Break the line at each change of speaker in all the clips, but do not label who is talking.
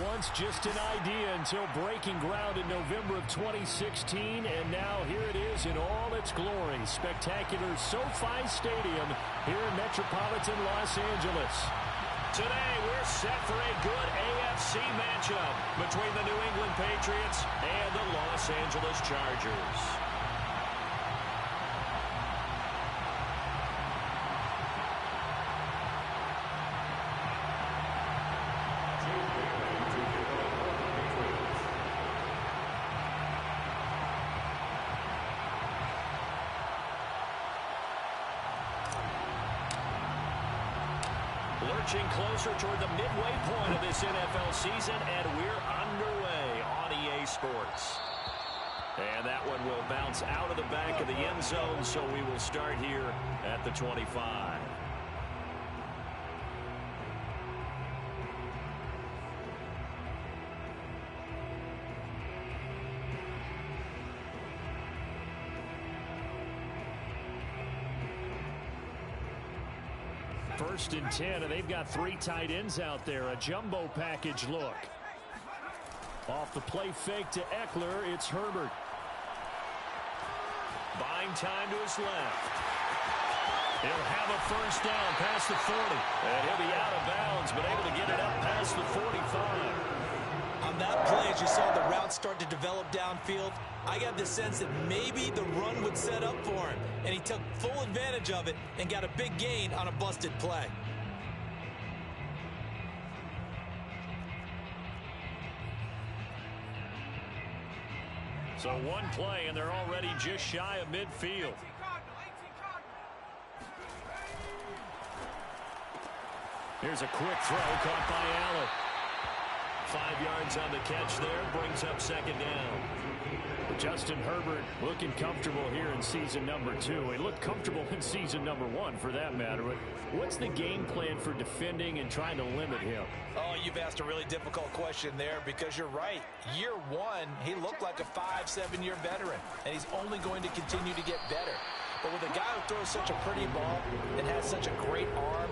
once just an idea until breaking ground in November of 2016, and now here it is in all its glory. Spectacular SoFi Stadium here in metropolitan Los Angeles. Today, we're set for a good AFC matchup between the New England Patriots and the Los Angeles Chargers. Lurching closer toward the midway point of this NFL season, and we're underway on EA Sports. And that one will bounce out of the back of the end zone, so we will start here at the 25. First and 10, and they've got 3 tight ends out there. A jumbo package look. Off the play fake to Eckler, it's Herbert. Buying time to his left. He'll have a first down past the 40. And he'll be out of bounds, but able to get it up past the 45.
On that play, as you saw the route start to develop downfield, I got the sense that maybe the run would set up for him, and he took full advantage of it and got a big gain on a busted play.
So one play, and they're already just shy of midfield. Here's a quick throw caught by Allen. 5 yards on the catch there, brings up second down. Justin Herbert looking comfortable here in season number 2. He looked comfortable in season number 1 for that matter. But what's the game plan for defending and trying to limit him?
Oh, you've asked a really difficult question there because you're right. Year 1, he looked like a 5-7-year veteran, and he's only going to continue to get better. But with a guy who throws such a pretty ball and has such a great arm,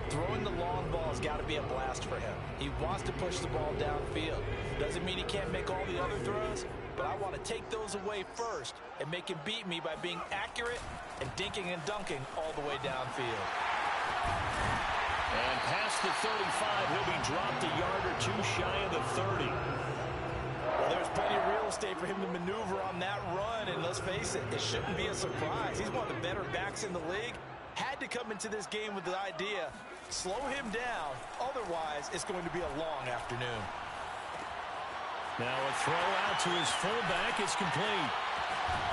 throwing the long ball has got to be a blast for him. He wants to push the ball downfield. Doesn't mean he can't make all the other throws, but I want to take those away first and make him beat me by being accurate and dinking and dunking all the way downfield.
And past the 35, he'll be dropped a yard or 2 shy of the 30.
Well, there's plenty of real estate for him to maneuver on that run, and let's face it, it shouldn't be a surprise. He's one of the better backs in the league. Had to come into this game with the idea, slow him down, otherwise it's going to be a long afternoon.
Now a throw out to his fullback is complete.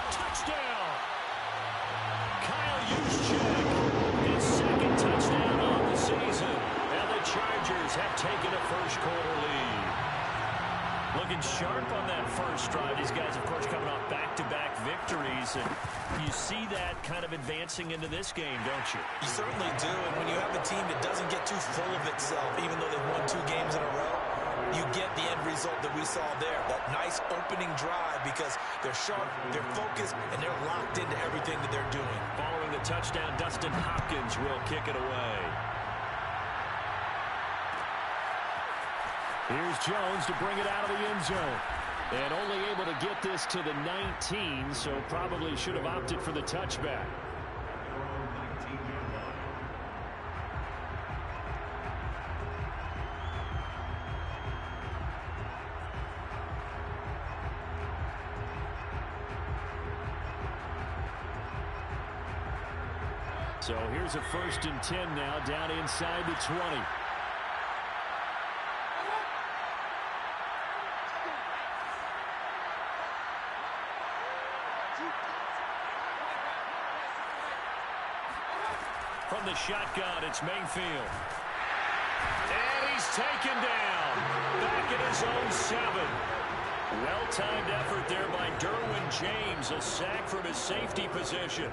Touchdown! Kyle Juszczyk, his second touchdown on the season, and the Chargers have taken a first-quarter lead. Looking sharp on that first drive. These guys, of course, coming off back-to-back victories, and you see that kind of advancing into this game, don't you?
You certainly do, and when you have a team that doesn't get too full of itself, even though they've won 2 games in a row, you get the end result that we saw there, that nice opening drive, because they're sharp, they're focused, and they're locked into everything that they're doing.
Following the touchdown, Dustin Hopkins will kick it away. Here's Jones to bring it out of the end zone. And only able to get this to the 19, so probably should have opted for the touchback. So here's a first and 10 now, down inside the 20. From the shotgun, it's Mayfield. And he's taken down. Back at his own 7. Well-timed effort there by Derwin James. A sack from his safety position.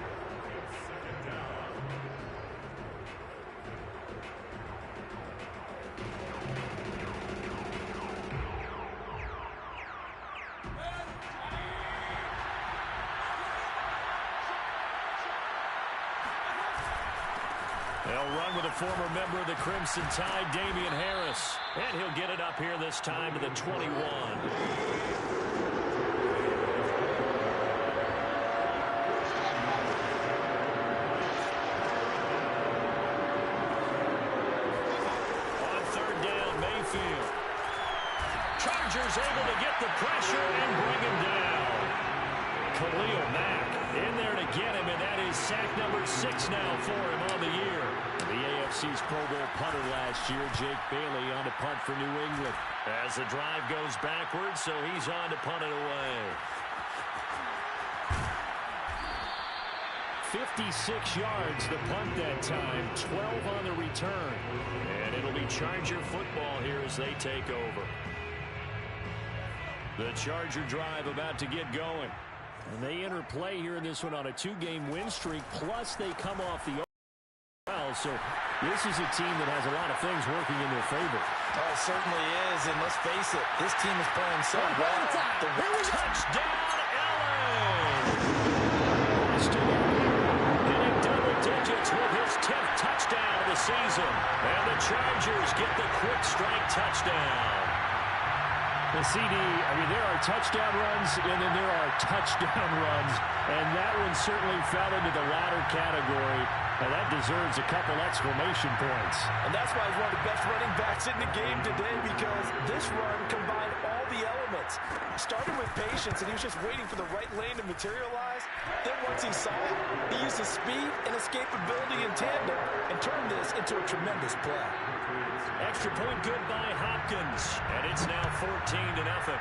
They'll run with a former member of the Crimson Tide, Damian Harris. And he'll get it up here this time to the 21. Chargers able to get the pressure and bring him down. Khalil Mack in there to get him, and that is sack number 6 now for him on the year. The AFC's Pro Bowl punter last year, Jake Bailey, on to punt for New England. As the drive goes backwards, so he's on to punt it away. 56 yards the punt that time, 12 on the return. And it'll be Charger football here as they take over. The Charger drive about to get going. And they enter play here in this one on a 2-game win streak, plus they come off the well. So this is a team that has a lot of things working in their favor.
Oh, it certainly is, and let's face it, this team is playing so well. The
touchdown, LA! Hitting double digits with his 10th touchdown of the season. And the Chargers get the quick strike touchdown. The CD, I mean, there are touchdown runs, and then there are touchdown runs, and that one certainly fell into the latter category, and that deserves a couple exclamation points.
And that's why he's one of the best running backs in the game today, because this run combined all the elements. Started with patience, and he was just waiting for the right lane to materialize. Then once he saw it, he used his speed and escapability in tandem and turned this into a tremendous play.
Extra point good by Hopkins, and it's now 14-0.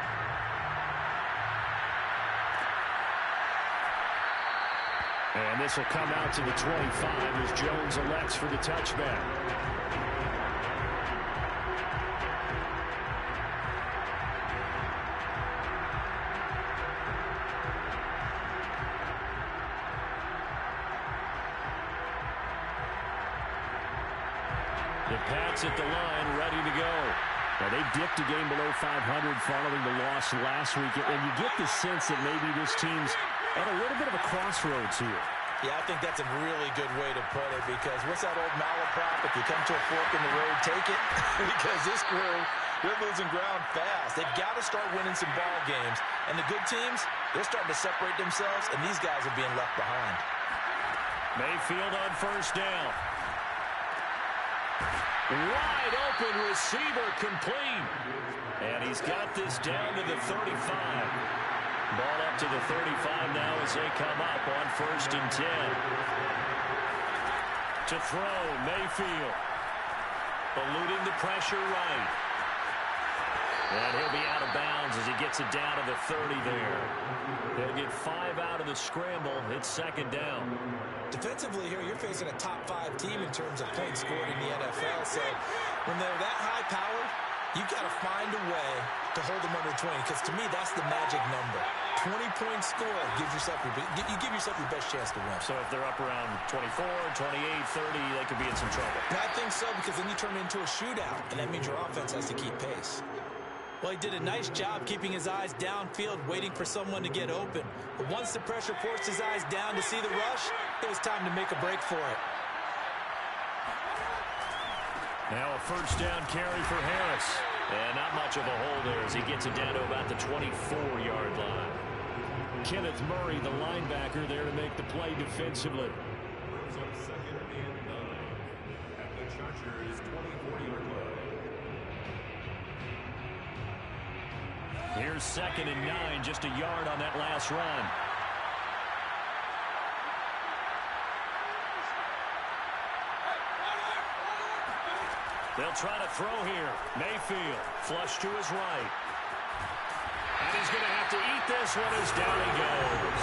And this will come out to the 25 as Jones elects for the touchback. The Pats at the line, ready to go. Now, they dipped a game below 500 following the loss last week, and you get the sense that maybe this team's at a little bit of a crossroads here.
Yeah, I think that's a really good way to put it, because what's that old malaprop? If you come to a fork in the road, take it. Because this crew, they're losing ground fast. They've got to start winning some ball games. And the good teams, they're starting to separate themselves, and these guys are being left behind.
Mayfield on first down. Wide open receiver complete. And he's got this down to the 35. Ball up to the 35 now as they come up on 1st and 10. To throw, Mayfield. Eluding the pressure right. And he'll be out of bounds as he gets it down to the 30 there. They'll get 5 out of the scramble. It's 2nd down.
Defensively here, you're facing a top-5 team in terms of points scored in the NFL. So when they're that high-powered, you've got to find a way to hold them under 20, because to me, that's the magic number. 20-point score gives yourself you give yourself your best chance to win.
So if they're up around 24, 28, 30, they could be in some trouble.
I think so, because then you turn it into a shootout, and that means your offense has to keep pace. Well, he did a nice job keeping his eyes downfield, waiting for someone to get open. But once the pressure forced his eyes down to see the rush, it was time to make a break for it.
Now a 1st down carry for Harris. And not much of a hole there as he gets it down to about the 24-yard line. Kenneth Murray, the linebacker, there to make the play defensively. Here's 2nd and 9, just a yard on that last run. They'll try to throw here. Mayfield, flush to his right. And he's going to have to eat this one as down he goes.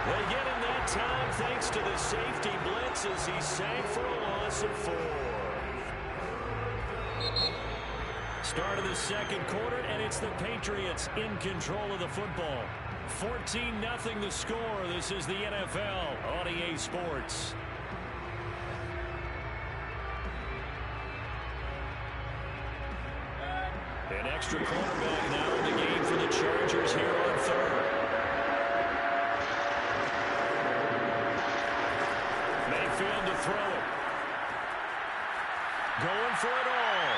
They get him that time thanks to the safety blitz as he sank for a loss of 4. Start of the 2nd quarter, and it's the Patriots in control of the football. 14-0 the score. This is the NFL on EA Sports. An extra quarterback now in the game for the Chargers here on 3rd. Mayfield to throw it. Going for it all.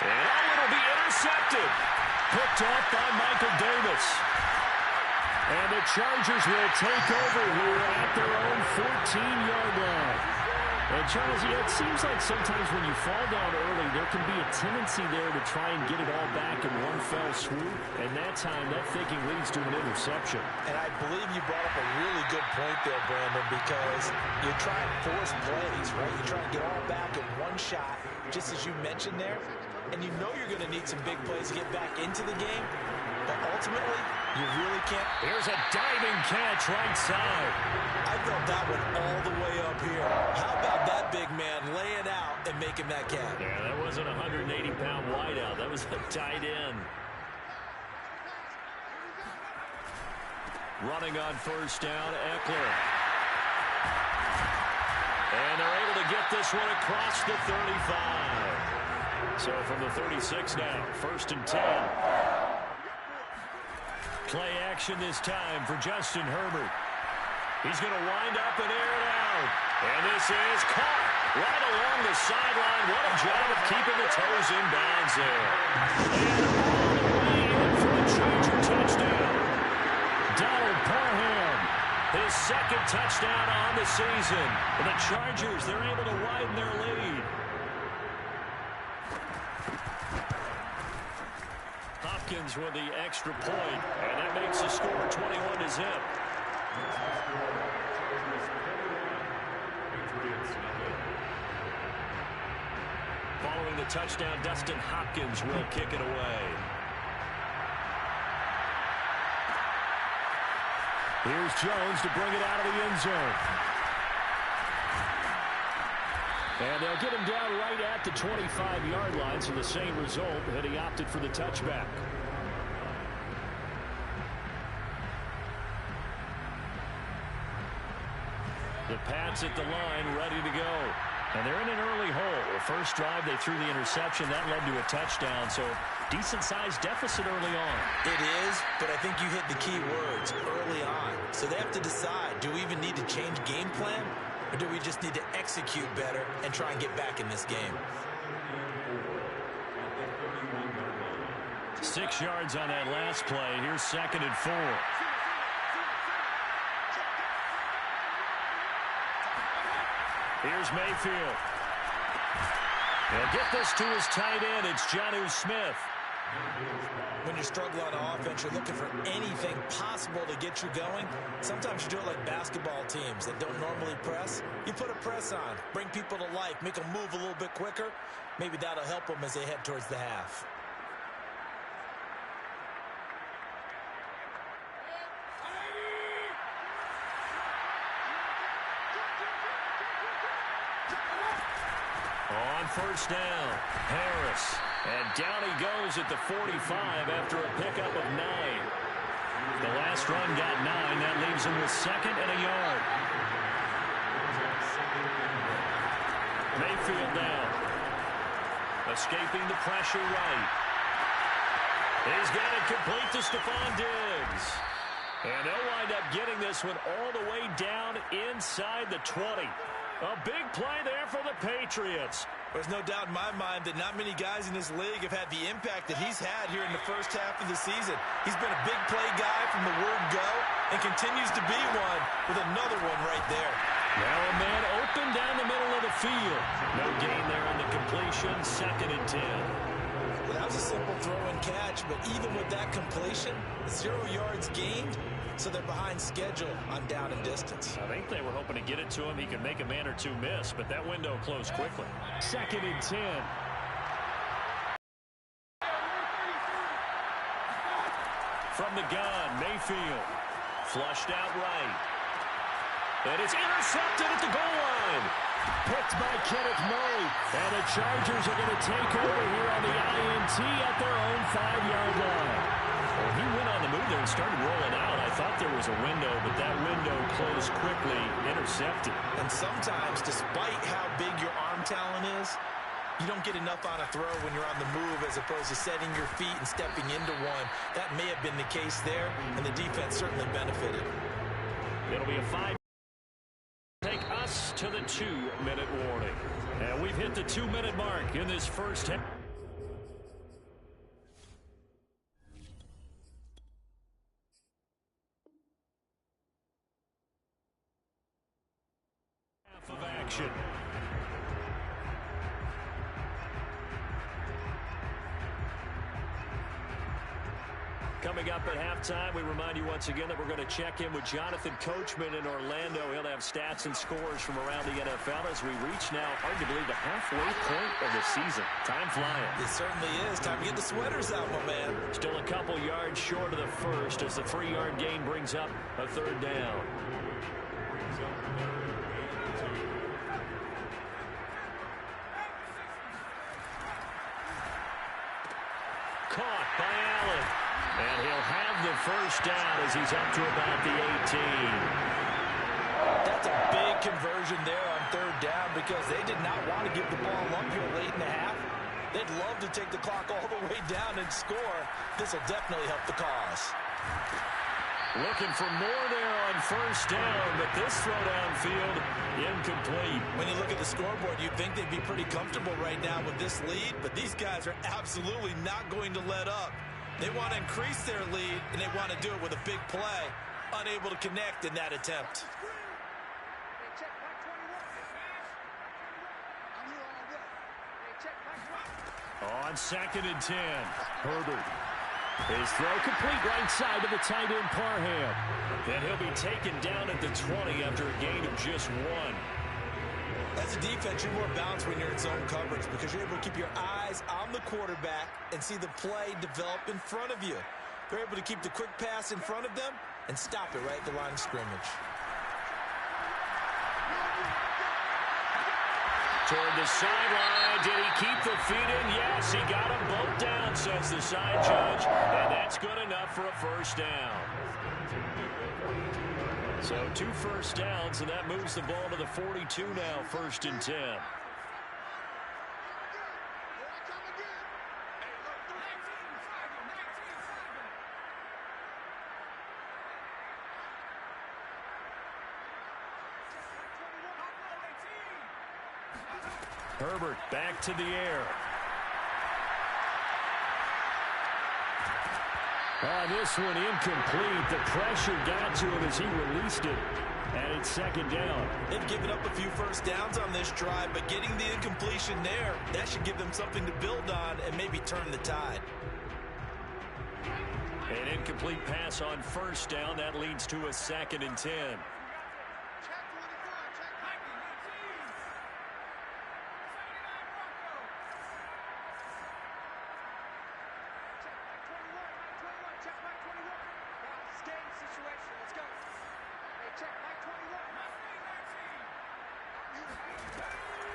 And it'll be intercepted. Picked off by Michael Davis. And the Chargers will take over here at their own 14-yard line. And Charles, it seems like sometimes when you fall down early, there can be a tendency there to try and get it all back in one fell swoop. And that time, that thinking leads to an interception.
And I believe you brought up a really good point there, Brandon, because you try and force plays, right? You try and get all back in one shot, just as you mentioned there. And you know you're going to need some big plays to get back into the game. But ultimately, you really can't.
Here's a diving catch right side.
I felt that one all the way up here. How about that big man laying out and making that catch?
Yeah, that wasn't a 180-pound wideout. That was a tight end. Running on first down, Eckler. And they're able to get this one across the 35. So from the 36 now, 1st and 10. Play action this time for Justin Herbert. He's going to wind up and air it out. And this is caught right along the sideline. What a job of keeping the toes in bounds there. And all the way in for the Charger touchdown. Donald Parham, his 2nd touchdown on the season. And the Chargers, they're able to widen their lead. Hopkins with the extra point, and that makes the score 21-0. Following the touchdown, Dustin Hopkins will kick it away. Here's Jones to bring it out of the end zone. And they'll get him down right at the 25-yard line, so the same result, and he opted for the touchback. The Pats at the line, ready to go. And they're in an early hole. The first drive, they threw the interception. That led to a touchdown, so decent-sized deficit early on.
It is, but I think you hit the key words, early on. So they have to decide, do we even need to change game plan? Or do we just need to execute better and try and get back in this game?
6 yards on that last play. Here's 2nd and 4. Here's Mayfield. He'll get this to his tight end. It's Jonnu Smith.
When you're struggling on offense, you're looking for anything possible to get you going. Sometimes you do it like basketball teams that don't normally press. You put a press on, bring people to life, make them move a little bit quicker. Maybe that'll help them as they head towards the half.
On first down, Harris. And down he goes at the 45 after a pickup of 9. The last run got 9. That leaves him with 2nd and a yard. Mayfield now. Escaping the pressure right. He's got it complete to Stephon Diggs. And they'll wind up getting this one all the way down inside the 20. A big play there for the Patriots.
There's no doubt in my mind that not many guys in this league have had the impact that he's had here in the first half of the season. He's been a big play guy from the word go and continues to be one with another one right there.
Now a man open down the middle of the field. No gain there on the completion. 2nd and 10.
Well, that was a simple throw and catch, but even with that completion, 0 yards gained. So they're behind schedule on down and distance.
I think they were hoping to get it to him. He could make a man or two miss, but that window closed quickly. 2nd and 10. From the gun, Mayfield. Flushed out right. And it's intercepted at the goal line. Picked by Kenneth Murray. And the Chargers are going to take over here on the INT at their own 5-yard line. Well, he went on the move there and started rolling out. I thought there was a window, but that window closed quickly, intercepted.
And sometimes, despite how big your arm talent is, you don't get enough on a throw when you're on the move as opposed to setting your feet and stepping into one. That may have been the case there, and the defense certainly benefited.
It'll be a 5. Take us to the 2-minute warning. And We've hit the 2-minute mark in this first half. Of action. Coming up at halftime, we remind you once again that we're going to check in with Jonathan Coachman in Orlando. He'll have stats and scores from around the NFL as we reach now, hard to believe, the halfway point of the season. Time flying.
It certainly is. Time to get the sweaters out, my man.
Still a couple yards short of the first as the 3-yard gain brings up a third down. Caught by Allen. And he'll have the first down as he's up to about the 18.
That's a big conversion there on third down because they did not want to give the ball up here late in the half. They'd love to take the clock all the way down and score. This will definitely help the cause.
Looking for more there on first down, but this throw downfield incomplete.
When you look at the scoreboard, you'd think they'd be pretty comfortable right now with this lead, but these guys are absolutely not going to let up. They want to increase their lead, and they want to do it with a big play. Unable to connect in that attempt.
On 2nd and 10, Herbert. His throw complete right side to the tight end Parham. Then he'll be taken down at the 20 after a gain of just 1.
As a defense, you're more balanced when you're in zone coverage because you're able to keep your eyes on the quarterback and see the play develop in front of you. They're able to keep the quick pass in front of them and stop it right at the line of scrimmage.
Toward the sideline. Did he keep the feet in? Yes, he got them both down, says the side judge. And that's good enough for a first down. So 2 first downs, and that moves the ball to the 42 now, 1st and 10. Herbert back to the air. This one incomplete. The pressure got to him as he released it. And it's 2nd down.
They've given up a few first downs on this drive, but getting the incompletion there, that should give them something to build on and maybe turn the tide.
An incomplete pass on first down. That leads to a 2nd and 10.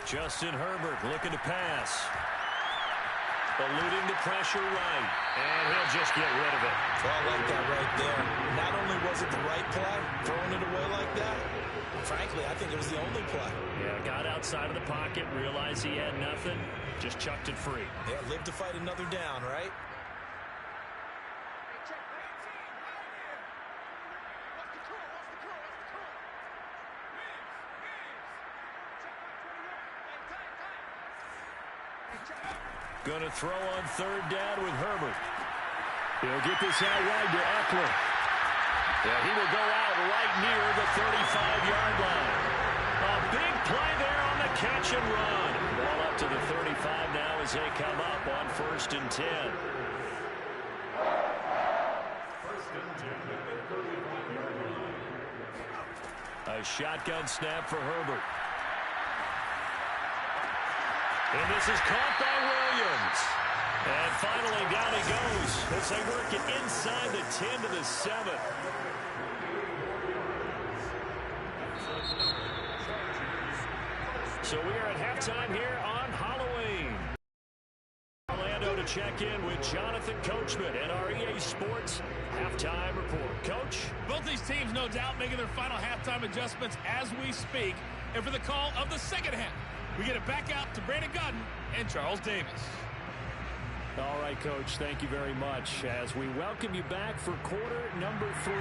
Justin Herbert looking to pass. Eluding the pressure right. And he'll just get rid of it.
Well, I like that right there. Not only was it the right play, throwing it away like that, frankly, I think it was the only play.
Yeah, got outside of the pocket, realized he had nothing, just chucked it free.
Yeah, live to fight another down, right?
Going to throw on 3rd down with Herbert. He'll get this out wide to Eckler. Yeah, he will go out right near the 35-yard line. A big play there on the catch and run. Ball up to the 35 now as they come up on 1st and 10. A shotgun snap for Herbert. And this is caught by Williams. And finally down he goes as they work it inside the 10 to the 7. So we are at halftime here on Halloween. Orlando to check in with Jonathan Coachman at our EA Sports halftime report. Coach?
Both these teams, no doubt, making their final halftime adjustments as we speak. And for the call of the second half, we get it back out to Brandon Godden and Charles Davis.
All right, Coach, thank you very much as we welcome you back for quarter number 3.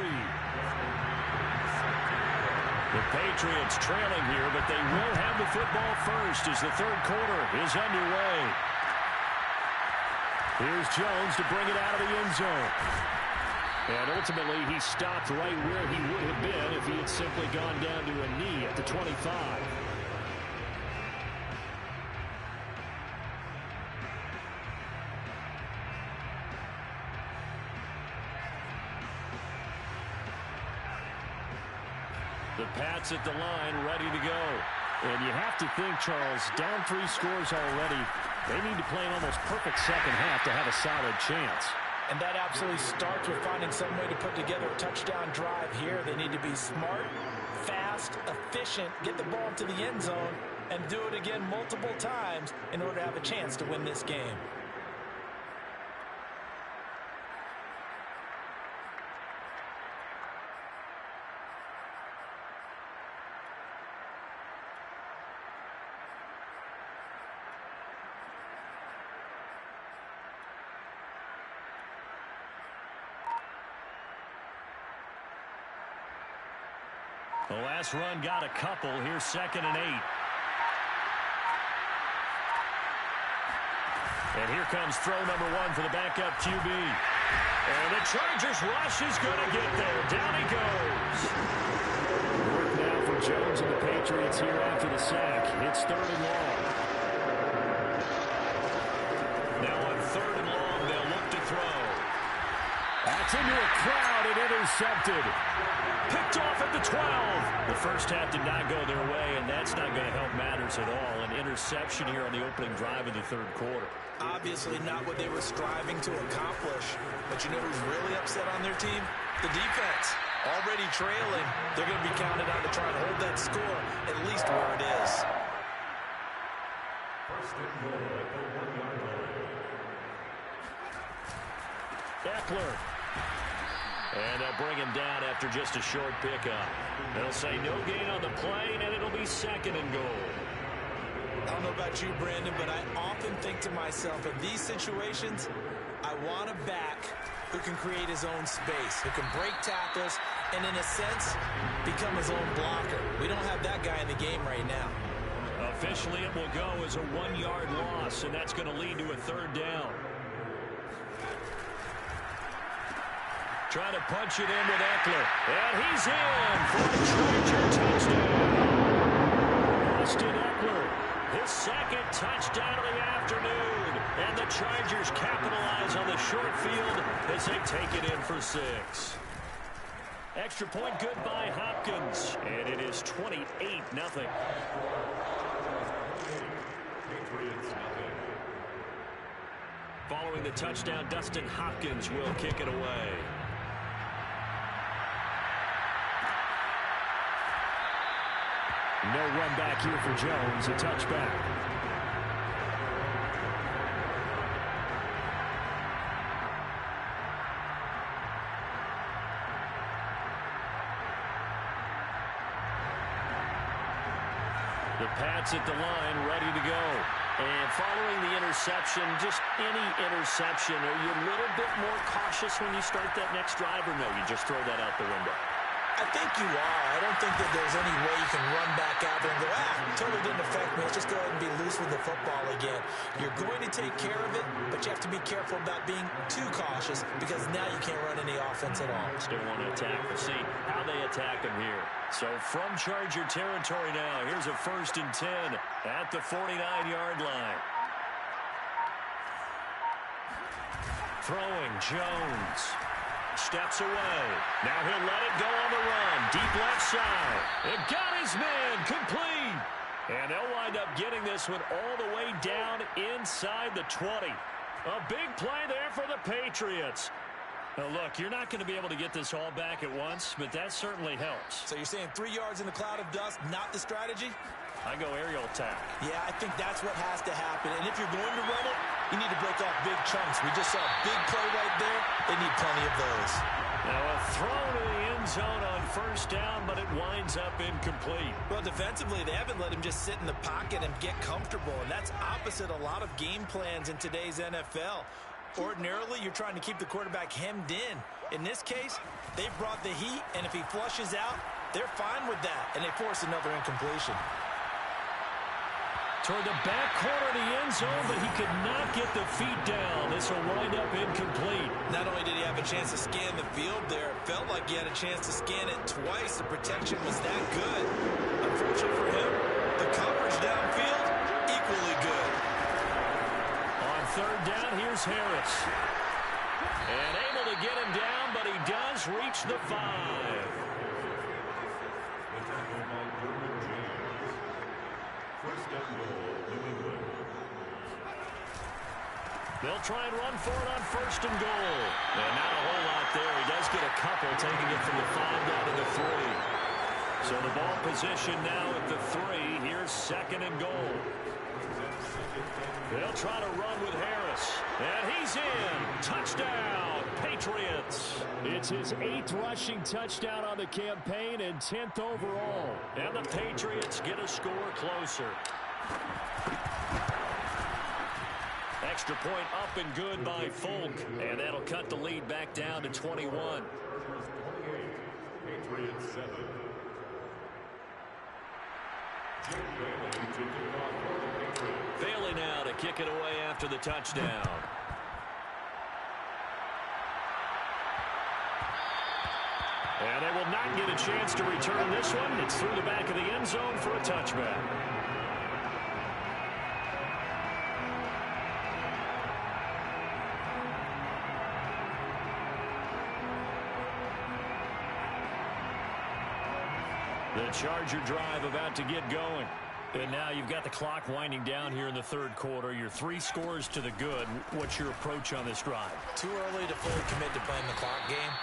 The Patriots trailing here, but they will have the football first as the third quarter is underway. Here's Jones to bring it out of the end zone. And ultimately, he stopped right where he would have been if he had simply gone down to a knee at the 25. The Pats at the line, ready to go. And you have to think, Charles, down 3 scores already. They need to play an almost perfect second half to have a solid chance.
And that absolutely starts with finding some way to put together a touchdown drive here. They need to be smart, fast, efficient, get the ball to the end zone, and do it again multiple times in order to have a chance to win this game.
The last run got a couple. Here's 2nd and 8. And here comes throw number 1 for the backup QB. And the Chargers rush is going to get there. Down he goes. Work now for Jones and the Patriots here after the sack. It's 3rd and long. Now on 3rd and long, they'll look to throw. That's into a crowd and intercepted. Picked off at the 12. The first half did not go their way, and that's not going to help matters at all. An interception here on the opening drive of the 3rd quarter.
Obviously not what they were striving to accomplish. But you know who's really upset on their team? The defense. Already trailing. They're going to be counted on to try and hold that score, at least where it is.
Eckler. And they'll bring him down after just a short pickup. They'll say no gain on the play, and it'll be 2nd and goal.
I don't know about you, Brandon, but I often think to myself, in these situations, I want a back who can create his own space, who can break tackles, and in a sense, become his own blocker. We don't have that guy in the game right now.
Officially, it will go as a 1-yard loss, and that's going to lead to a 3rd down. Trying to punch it in with Eckler. And he's in for a Charger touchdown. Austin Eckler, his 2nd touchdown of the afternoon. And the Chargers capitalize on the short field as they take it in for 6. Extra point good by Hopkins. And it is 28-0. Following the touchdown, Dustin Hopkins will kick it away. No run back here for Jones, a touchback. The Pats at the line, ready to go. And following the interception, just any interception, are you a little bit more cautious when you start that next drive, or no, you just throw that out the window?
I think you are. I don't think that there's any way you can run back out there and go, totally didn't affect me. Let's just go ahead and be loose with the football again. You're going to take care of it, but you have to be careful about being too cautious because now you can't run any offense at all.
Still want to attack. We'll see how they attack him here. So from Charger territory now, here's a 1st and 10 at the 49-yard line. Throwing Jones. Steps away. Now he'll let it go on the run. Deep left side. It got his man complete. And they'll wind up getting this one all the way down inside the 20. A big play there for the Patriots. Now look, you're not going to be able to get this all back at once, but that certainly helps.
So you're saying 3 yards in a cloud of dust, not the strategy?
I go aerial attack.
Yeah, I think that's what has to happen. And if you're going to run it, you need to break off big chunks. We just saw a big play right there. They need plenty of those.
Now a throw to the end zone on 1st down, but it winds up incomplete.
Well, defensively, they haven't let him just sit in the pocket and get comfortable. And that's opposite a lot of game plans in today's NFL. Ordinarily, you're trying to keep the quarterback hemmed in. In this case, they brought the heat, and if he flushes out, they're fine with that, and they force another incompletion.
Toward the back corner of the end zone, but he could not get the feet down. This will wind up incomplete.
Not only did he have a chance to scan the field there, it felt like he had a chance to scan it twice. The protection was that good. Unfortunately for him, the coverage downfield, equally good.
On third down, here's Harris. And able to get him down, but he does reach the 5. They'll try and run for it on first and goal. And not a whole lot there. He does get a couple, taking it from the 5 down to the 3. So the ball position now at the 3. Here's second and goal. They'll try to run with Harris. And he's in. Touchdown, Patriots. It's his 8th rushing touchdown on the campaign and 10th overall. And the Patriots get a score closer. Extra point up and good by Folk. And that'll cut the lead back down to 21.
Patriots 7.
Bailey now to kick it away after the touchdown. And they will not get a chance to return this one. It's through the back of the end zone for a touchback. The Charger drive about to get going. And now you've got the clock winding down here in the third quarter. Your 3 scores to the good. What's your approach on this drive?
Too early to fully commit to playing the clock game.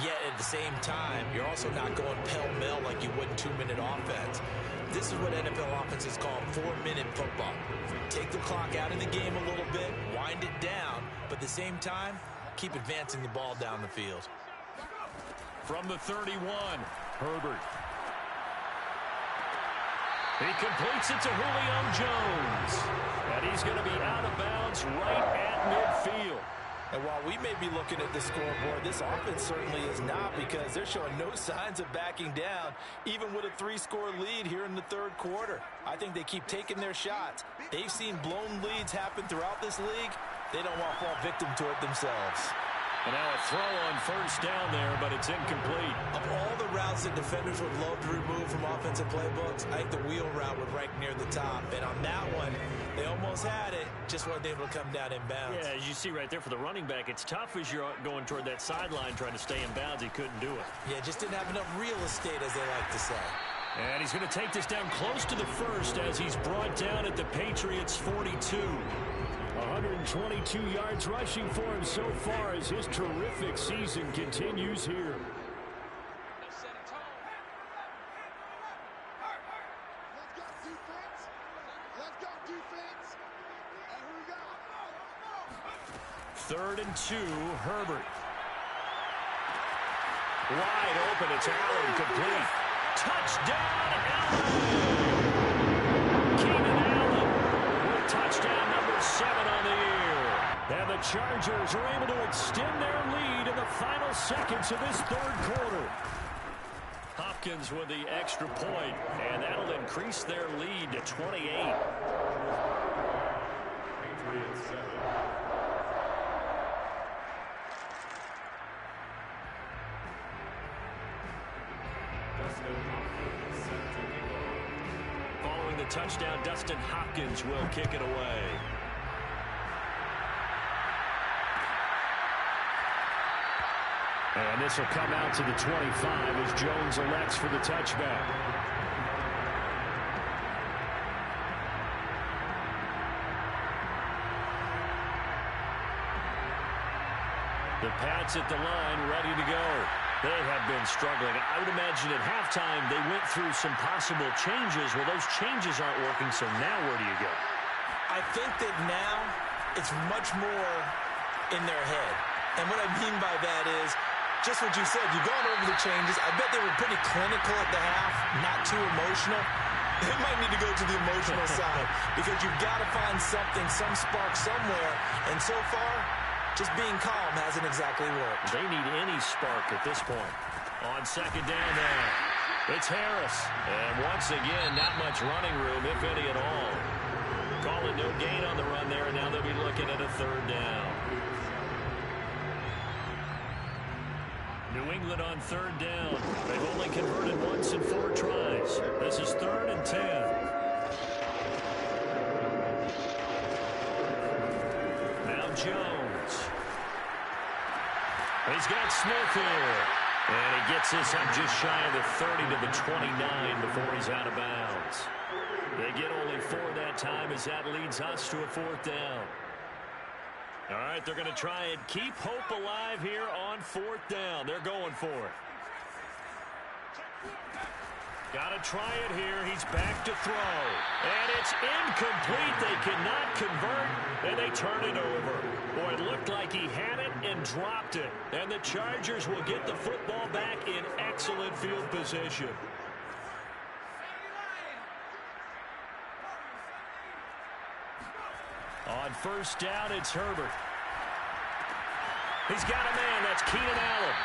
Yet at the same time, you're also not going pell-mell like you would in 2-minute offense. This is what NFL offenses call 4-minute football. Take the clock out of the game a little bit, wind it down, but at the same time, keep advancing the ball down the field.
From the 31, Herbert. He completes it to Julio Jones. And he's going to be out of bounds right at midfield.
And while we may be looking at the scoreboard, this offense certainly is not, because they're showing no signs of backing down, even with a 3-score lead here in the third quarter. I think they keep taking their shots. They've seen blown leads happen throughout this league. They don't want to fall victim to it themselves.
And now a throw on first down there, but it's incomplete.
Of all the routes that defenders would love to remove from offensive playbooks, I think the wheel route would rank near the top. And on that one, they almost had it, just wasn't able to come down in bounds.
Yeah, as you see right there for the running back, it's tough as you're going toward that sideline trying to stay in bounds. He couldn't do it.
Yeah, just didn't have enough real estate, as they like to say.
And he's going to take this down close to the first as he's brought down at the Patriots' 42.
122 yards rushing for him so far as his terrific season continues here.
Third and 2, Herbert. Wide open, it's Allen, complete. Touchdown, Allen! Keenan Allen with touchdown number 7 on the year. And the Chargers are able to extend their lead in the final seconds of this third quarter. Hopkins with the extra point, and that'll increase their lead to 28.
Patriots 7.
Following the touchdown, Dustin Hopkins will kick it away. And this will come out to the 25 as Jones elects for the touchback. The Pats at the line, ready to go. They have been struggling. I would imagine at halftime they went through some possible changes. Well, those changes aren't working, so now where do you go?
I think that now it's much more in their head. And what I mean by that is just what you said. You've gone over the changes. I bet they were pretty clinical at the half, not too emotional. They might need to go to the emotional side because you've got to find something, some spark somewhere. And so far, just being calm hasn't exactly worked.
They need any spark at this point. On second down now. It's Harris. And once again, not much running room, if any at all. Calling no gain on the run there, and now they'll be looking at a third down. New England on third down. They've only converted once in 4 tries. This is 3rd and 10. Now Jones. He's got Smith here. And he gets this up just shy of the 30 to the 29 before he's out of bounds. They get only 4 that time as that leads us to a 4th down. All right, they're going to try and keep hope alive here on 4th down. They're going for it. Got to try it here. He's back to throw. And it's incomplete. They cannot convert, and they turn it over. Boy, it looked like he had it and dropped it. And the Chargers will get the football back in excellent field position. On 1st down, it's Herbert. He's got a man. That's Keenan Allen.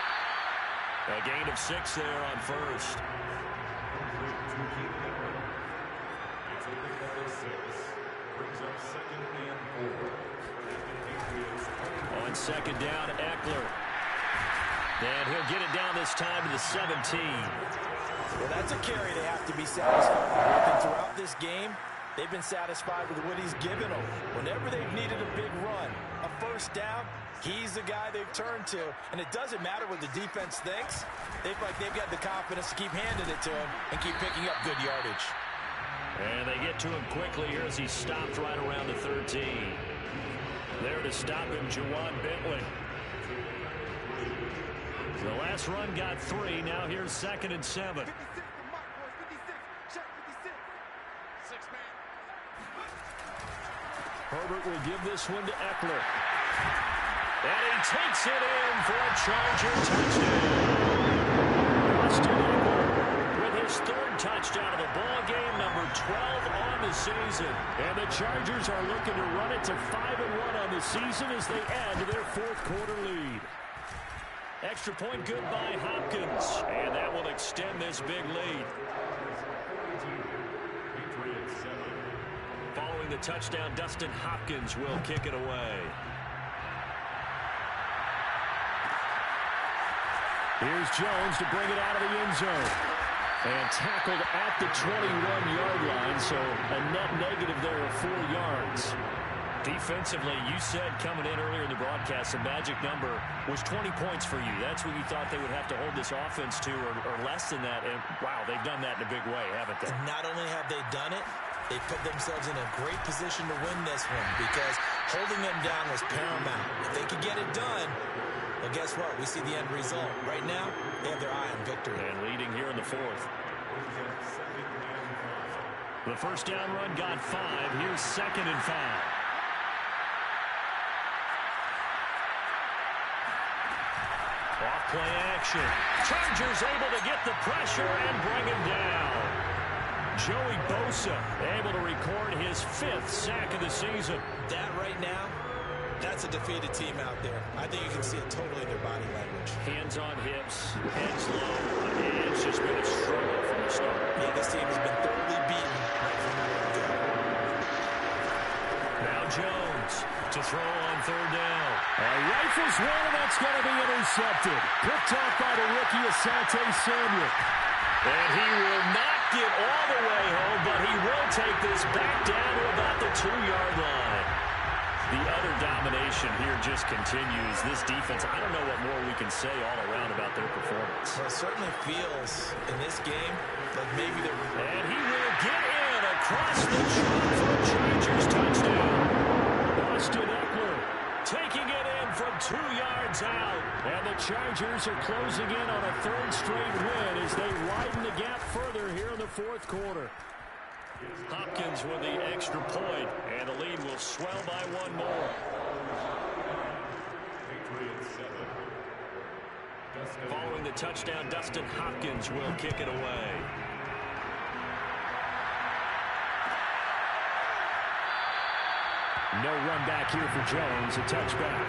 A gain of 6 there on 1st. On 2nd down, Eckler. And he'll get it down this time to the 17.
Well, that's a carry they have to be satisfied with. And throughout this game, they've been satisfied with what he's given them. Whenever they've needed a big run, a 1st down, he's the guy they've turned to. And it doesn't matter what the defense thinks. They've got the confidence to keep handing it to him and keep picking up good yardage.
And they get to him quickly here as he stopped right around the 13. There to stop him, Juwan Bentley. The last run got 3. Now here's 2nd and 7. Herbert will give this one to Eckler. And he takes it in for a Charger touchdown. With his 3rd touchdown of the ball game, number 12 on the season. And the Chargers are looking to run it to 5-1 on the season as they add to their 4th quarter lead. Extra point good by Hopkins. And that will extend this big lead. Following the touchdown, Dustin Hopkins will kick it away.
Here's Jones to bring it out of the end zone. And tackled at the 21-yard line, so a net negative there of 4 yards.
Defensively, you said coming in earlier in the broadcast, the magic number was 20 points for you. That's what you thought they would have to hold this offense to, or less than that. And, wow, they've done that in a big way, haven't they?
And not only have they done it, they put themselves in a great position to win this one because holding them down was paramount. If they could get it done, well, guess what? We see the end result. Right now, they have their eye on victory.
And leading here in the 4th. The 1st down run got 5. Here's 2nd and 5. Off play action. Chargers able to get the pressure and bring him down. Joey Bosa able to record his 5th sack of the season.
That right now, that's a defeated team out there. I think you can see it totally in their body language.
Hands on hips, heads low. It's just been a struggle from the start.
Yeah, this team has been thoroughly beaten right from the word go.
Now Jones to throw on 3rd down.
Rifles one, and that's going to be intercepted. Picked off by the rookie Asante Samuel.
And he will not get all the way home, but he will take this back down to about the 2-yard line. The utter domination here just continues. This defense, I don't know what more we can say all around about their performance.
Well, it certainly feels in this game like maybe they're...
And he will get in across the chalk for a Chargers touchdown. Austin Eckler taking it in from 2 yards out. And the Chargers are closing in on a 3rd straight win as they widen the gap further here in the 4th quarter. Hopkins with the extra point, and the lead will swell by 1 more. Following the touchdown, Dustin Hopkins will kick it away.
No run back here for Jones, a touchback.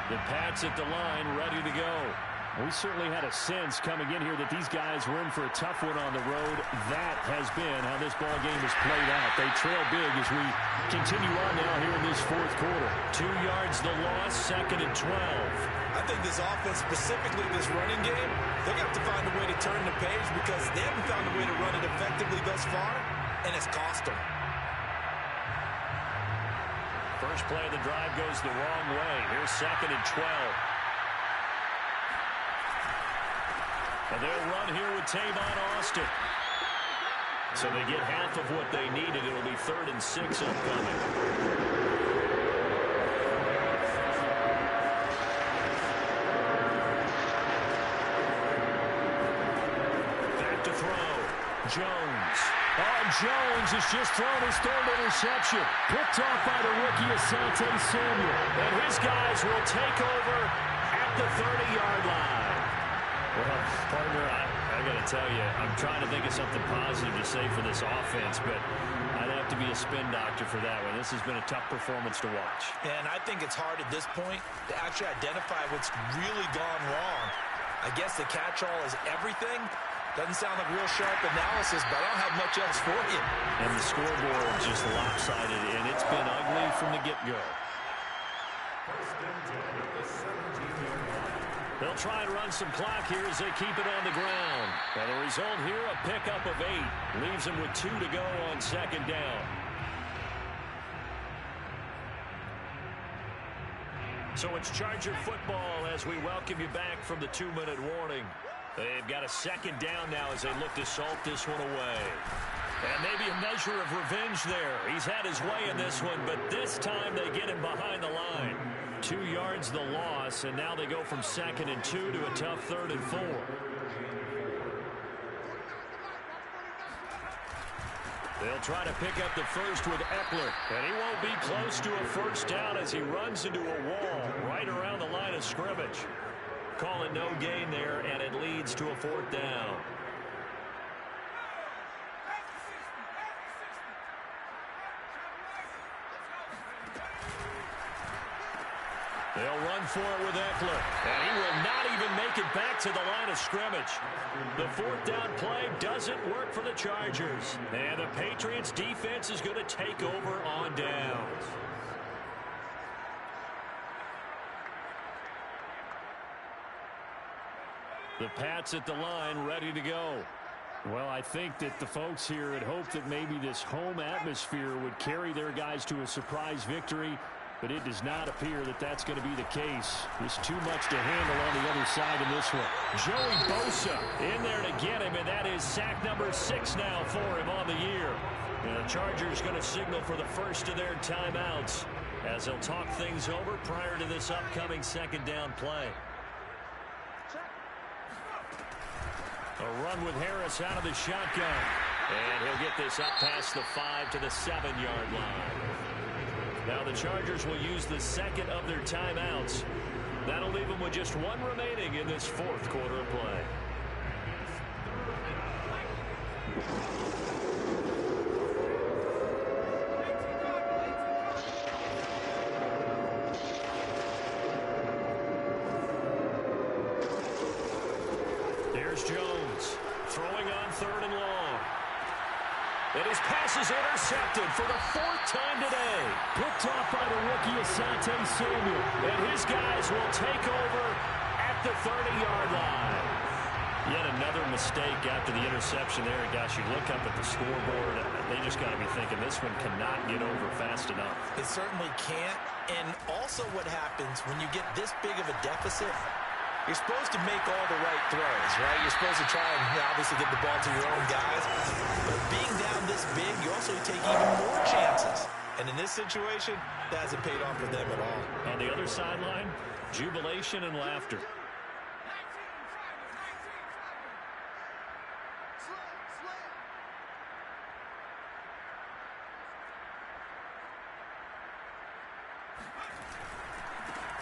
The Pats at the line, ready to go. We certainly had a sense coming in here that these guys were in for a tough one on the road. That has been how this ball game has played out. They trail big as we continue on now here in this fourth quarter. 2 yards the loss, 2nd and 12.
I think this offense, specifically this running game, they're going to have to find a way to turn the page because they haven't found a way to run it effectively thus far, and it's cost them.
First play of the drive goes the wrong way. Here's 2nd and 12. And they'll run here with Tavon Austin. So they get half of what they needed. It'll be 3rd and 6 upcoming. Back to throw. Jones. Oh, Jones has just thrown his 3rd interception. Picked off by the rookie Asante Samuel. And his guys will take over at the 30-yard line. Well, partner, I got to tell you, I'm trying to think of something positive to say for this offense, but I'd have to be a spin doctor for that one. This has been a tough performance to watch.
And I think it's hard at this point to actually identify what's really gone wrong. I guess the catch-all is everything. Doesn't sound like real sharp analysis, but I don't have much else for you.
And the scoreboard just lopsided, and it's been ugly from the get-go. They'll try and run some clock here as they keep it on the ground. And the result here, a pickup of 8. Leaves them with 2 to go on 2nd down. So it's Charger football as we welcome you back from the 2-minute warning. They've got a 2nd down now as they look to salt this one away. And maybe a measure of revenge there. He's had his way in this one, but this time they get him behind the line. 2 yards the loss, and now they go from 2nd and 2 to a tough 3rd and 4. They'll try to pick up the first with Eckler, and he won't be close to a first down as he runs into a wall right around the line of scrimmage. Call it no gain there, and it leads to a 4th down. They'll run for it with Eckler, and he will not even make it back to the line of scrimmage. The 4th down play doesn't work for the Chargers, and the Patriots defense is going to take over on downs. The Pats at the line, ready to go. Well, I think that the folks here had hoped that maybe this home atmosphere would carry their guys to a surprise victory, but it does not appear that that's going to be the case. There's too much to handle on the other side in this one. Joey Bosa in there to get him, and that is sack number 6 now for him on the year. And the Chargers going to signal for the first of their timeouts as they'll talk things over prior to this upcoming 2nd down play. A run with Harris out of the shotgun. And he'll get this up past the 5 to the 7-yard line. Now the Chargers will use the 2nd of their timeouts. That'll leave them with just 1 remaining in this 4th quarter of play. Here's Jones throwing on 3rd and long. And his pass is intercepted for the 4th time today. Picked off by the rookie Asante Samuel. And his guys will take over at the 30-yard line. Yet another mistake after the interception there. Gosh, you look up at the scoreboard, they just got to be thinking this one cannot get over fast enough.
It certainly can't. And also what happens when you get this big of a deficit, you're supposed to make all the right throws, right? You're supposed to try and obviously get the ball to your own guys. But being down this big, you also take even more chances. And in this situation, that hasn't paid off for them at all.
On the other sideline, jubilation and laughter.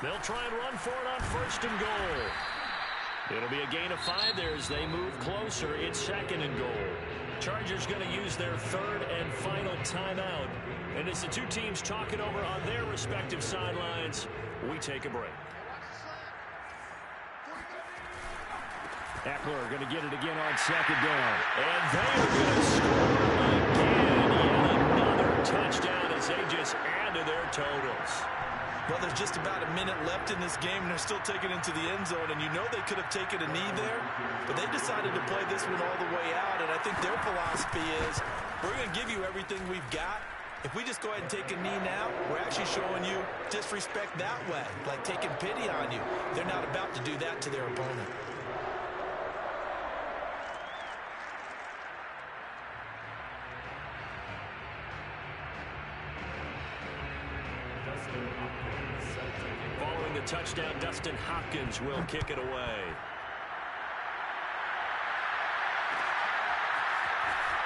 They'll try and run for it on 1st and goal. It'll be a gain of 5 there as they move closer. It's 2nd and goal. Chargers going to use their 3rd and final timeout. And as the two teams talk it over on their respective sidelines, we take a break. Eckler going to get it again on second down.
And they are going to score again. Yet another touchdown as they just add to their totals.
Well, there's just about a minute left in this game, and they're still taking it into the end zone. And you know they could have taken a knee there, but they decided to play this one all the way out. And I think their philosophy is, we're going to give you everything we've got. If we just go ahead and take a knee now, we're actually showing you disrespect that way, like taking pity on you. They're not about to do that to their opponent.
Following the touchdown, Dustin Hopkins will kick it away.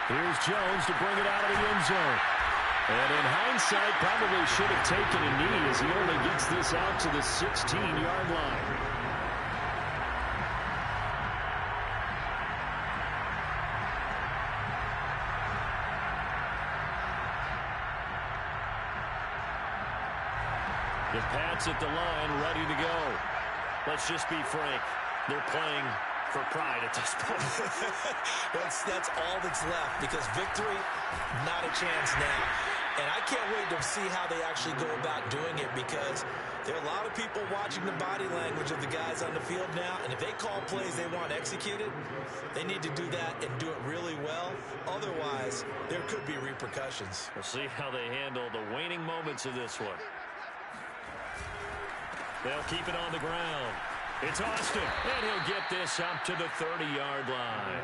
Here's Jones to bring it out of the end zone. And in hindsight, probably should have taken a knee as he only gets this out to the 16-yard line. The Pats at the line, ready to go. Let's just be frank. They're playing for pride at this point.
That's all that's left, because victory, not a chance now. And I can't wait to see how they actually go about doing it, because there are a lot of people watching the body language of the guys on the field now, and if they call plays they want executed, they need to do that and do it really well. Otherwise, there could be repercussions.
We'll see how they handle the waning moments of this one. They'll keep it on the ground. It's Austin, and he'll get this up to the 30-yard line.